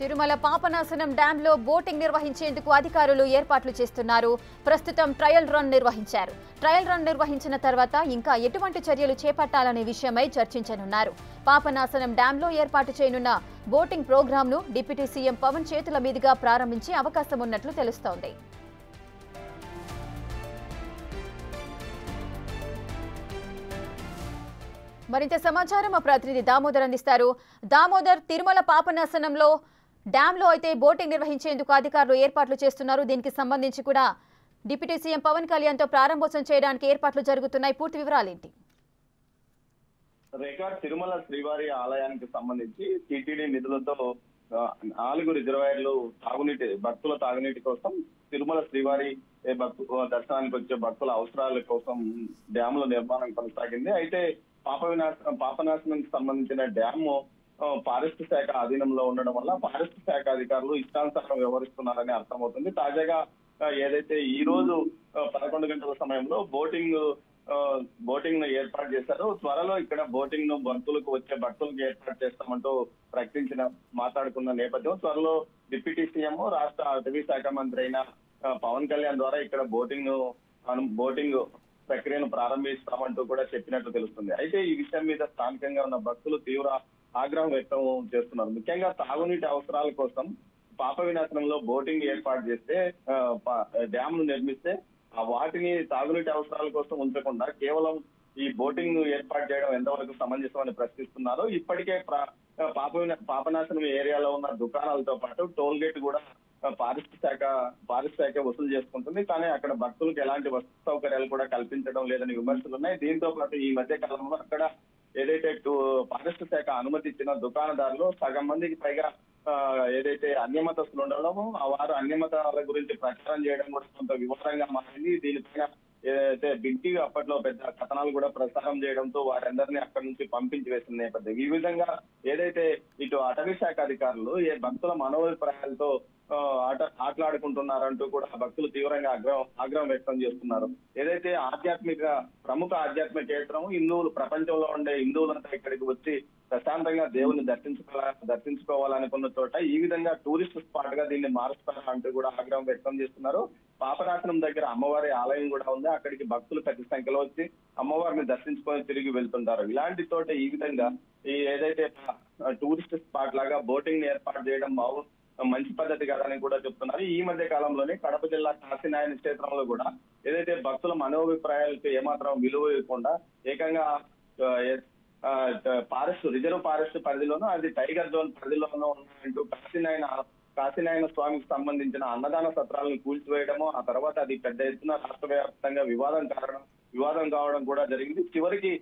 తిరుమల పాపనాశనం dam లో boating నిర్వహించేందుకు అధికారులు ఏర్పాట్లు చేస్తున్నారు. ప్రస్తుతం ట్రయల్ రన్ నిర్వహించారు. ట్రయల్ రన్ నిర్వహించిన తర్వాత ఇంకా ఎటువంటి చర్యలు చేపట్టాలనే విషయమై చర్చించనున్నారు. పాపనాశనం డ్యామ్ లో ఏర్పాటు చేయనున్న బోటింగ్ ప్రోగ్రామ్ ను డిప్యూటీ సీఎం పవన్ చేతుల మీదుగా ప్రారంభించే అవకాశం ఉన్నట్లు తెలుస్తోంది. మరింత సమాచారం మా ప్రతినిధి దామోదర్ అందిస్తారు. దామోదర్, తిరుమల పాపనాశనంలో డ్యామ్ లో అయితే బోటింగ్ నిర్వహించేందుకు అధికారులు ఏర్పాట్లు చేస్తున్నారు. దీనికి సంబంధించి కూడా డిప్యూటీ సీఎం పవన్ కళ్యాణ్ తో ప్రారంభోత్సవం చేయడానికి ఏర్పాట్లు జరుగుతున్నాయి. పూర్తి వివరాలేంటి? రేఖ, తిరుమల శ్రీవారి ఆలయానికి సంబంధించి టీటీడీ నిధులతో 4 రిజర్వాయర్లు భక్తుల తాగునీటి కోసం తిరుమల శ్రీవారి దర్శనానికి వచ్చే భక్తుల అవసరాల కోసం డ్యాముల నిర్మాణం కొనసాగింది. అయితే పాపనాశనంకి సంబంధించిన డ్యాము ఫారెస్ట్ శాఖ అధీనంలో ఉండడం వల్ల ఫారెస్ట్ శాఖ అధికారులు ఇష్టానుసారం వ్యవహరిస్తున్నారని అర్థమవుతుంది. తాజాగా ఏదైతే ఈ రోజు 11 గంటల సమయంలో బోటింగ్ ను ఏర్పాటు చేశారు. త్వరలో ఇక్కడ బోటింగ్ ను వచ్చే భక్తులకు ఏర్పాటు చేస్తామంటూ మాట్లాడుకున్న నేపథ్యం, త్వరలో డిప్యూటీ సీఎం రాష్ట్ర అటవీ శాఖ మంత్రి అయిన పవన్ కళ్యాణ్ ద్వారా ఇక్కడ బోటింగ్ ప్రక్రియను ప్రారంభిస్తామంటూ కూడా చెప్పినట్లు తెలుస్తుంది. అయితే ఈ విషయం మీద స్థానికంగా ఉన్న భక్తులు తీవ్ర ఆగ్రహం వ్యక్తం చేస్తున్నారు. ముఖ్యంగా తాగునీటి అవసరాల కోసం పాప వినాశనంలో బోటింగ్ ఏర్పాటు చేస్తే డ్యామ్ ను నిర్మిస్తే వాటిని తాగునీటి అవసరాల కోసం ఉంచకుండా కేవలం ఈ బోటింగ్ ఏర్పాటు చేయడం ఎంతవరకు సమంజసం అని ప్రశ్నిస్తున్నారు. ఇప్పటికే పాపనాశనం ఏరియాలో ఉన్న దుకాణాలతో పాటు టోల్ గేట్ కూడా ఫారెస్ట్ శాఖ వసూలు చేసుకుంటుంది. కానీ అక్కడ భక్తులకు ఎలాంటి వసతి సౌకర్యాలు కూడా కల్పించడం లేదని విమర్శలు ఉన్నాయి. దీంతో పాటు ఈ మధ్య కాలంలో అక్కడ ఏదైతే ఫారెస్ట్ శాఖ అనుమతి ఇచ్చిన దుకాణదారులు సగం మందికి పైగా ఏదైతే అన్యమతస్తులు ఉండడము, వారు అన్యమతాల గురించి ప్రచారం చేయడం కూడా కొంత వివాదంగా మారింది. దీనిపైన ఏదైతే బిగ్ టీవీ అప్పట్లో పెద్ద కథనాలు కూడా ప్రసారం చేయడంతో వారందరినీ అక్కడి నుంచి పంపించి వేసిన నేపథ్యం. ఈ విధంగా ఏదైతే ఇటు అటవీ శాఖ అధికారులు భక్తుల మనోభిప్రాయాలతో ఆటలాడుకుంటున్నారంటూ కూడా భక్తులు తీవ్రంగా ఆగ్రహం వ్యక్తం చేస్తున్నారు. ఏదైతే ప్రముఖ ఆధ్యాత్మిక కేంద్రం హిందువులు, ప్రపంచంలో ఉండే హిందువులంతా ఇక్కడికి వచ్చి ప్రశాంతంగా దేవుని దర్శించుకోవాలనుకున్న చోట ఈ విధంగా టూరిస్ట్ స్పాట్ గా దీన్ని మారుస్తారా అంటూ కూడా ఆగ్రహం వ్యక్తం చేస్తున్నారు. పాపనాశనం దగ్గర అమ్మవారి ఆలయం కూడా ఉంది. అక్కడికి భక్తులు పెద్ద సంఖ్యలో వచ్చి అమ్మవారిని దర్శించుకొని తిరిగి వెళ్తుంటారు. ఇలాంటి చోట ఈ విధంగా ఏదైతే టూరిస్ట్ స్పాట్ లాగా బోటింగ్ ని ఏర్పాటు చేయడం మంచి పద్ధతి కాదని కూడా చెప్తున్నారు. ఈ మధ్య కాలంలోనే కడప జిల్లా కాశీనాయన క్షేత్రంలో కూడా ఏదైతే భక్తుల మనోభిప్రాయాలకు ఏమాత్రం విలువ ఇవ్వకుండా ఏకంగా రిజర్వ్ ఫారెస్ట్ పరిధిలోనూ అది టైగర్ జోన్ పరిధిలోనూ ఉన్నాయంటూ కాశీనాయన స్వామికి సంబంధించిన అన్నదాన సత్రాలను కూల్చివేయడము, ఆ తర్వాత అది పెద్ద ఎత్తున రాష్ట్ర వ్యాప్తంగా వివాదం కావడం కూడా జరిగింది. చివరికి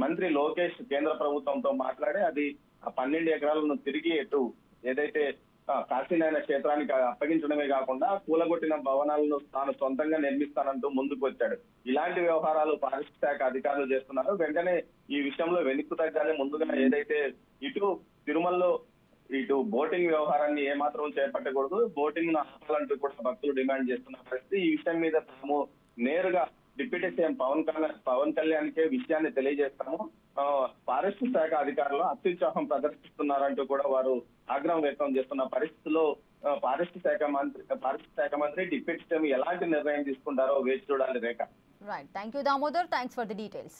మంత్రి లోకేష్ కేంద్ర ప్రభుత్వంతో మాట్లాడి అది 12 ఎకరాలను తిరిగి ఏదైతే కాశీనాయన క్షేత్రానికి అప్పగించడమే కాకుండా కూలగొట్టిన భవనాలను తాను సొంతంగా నిర్మిస్తానంటూ ముందుకు వచ్చాడు. ఇలాంటి వ్యవహారాలు ఫారెస్ట్ శాఖ అధికారులు చేస్తున్నారు. వెంటనే ఈ విషయంలో వెనక్కు తగ్గాలి. ముందుగా ఏదైతే తిరుమలలో బోటింగ్ వ్యవహారాన్ని ఏమాత్రం చేపట్టకూడదు, బోటింగ్ ను ఆపాలంటూ కూడా భక్తులు డిమాండ్ చేస్తున్న పరిస్థితి. ఈ విషయం మీద తాము నేరుగా డిప్యూటీ సీఎం పవన్ కళ్యాణ్కే విషయాన్ని తెలియజేస్తాము, ఫారెస్ట్ శాఖ అధికారులు అత్యుత్సాహం ప్రదర్శిస్తున్నారంటూ కూడా వారు ఆగ్రహం వ్యక్తం చేస్తున్న పరిస్థితిలో ఫారెస్ట్ శాఖ మంత్రి డిప్యూటీ సీఎం ఎలాంటి నిర్ణయం తీసుకుంటారో వేచి చూడాలి. Rekha. Right, thank you Damodar, thanks for the details.